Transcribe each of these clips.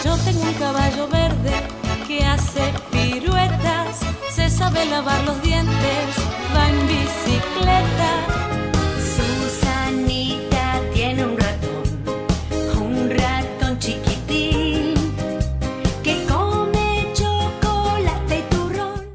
Yo tengo un caballo verde que hace piruetas, se sabe lavar los dientes, va en bicicleta. Susanita tiene un ratón chiquitín, que come chocolate y turrón.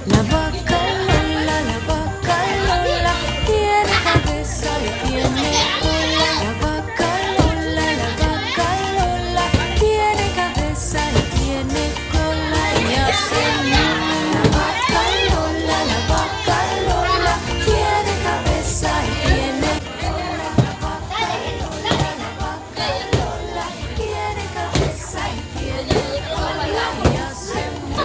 La vaca Lola tiene cabeza y tiene cola. La vaca Lola tiene cabeza y tiene cola y hace mu. La vaca Lola tiene cabeza y tiene cola. La vaca Lola tiene cabeza y tiene cola y hace mu.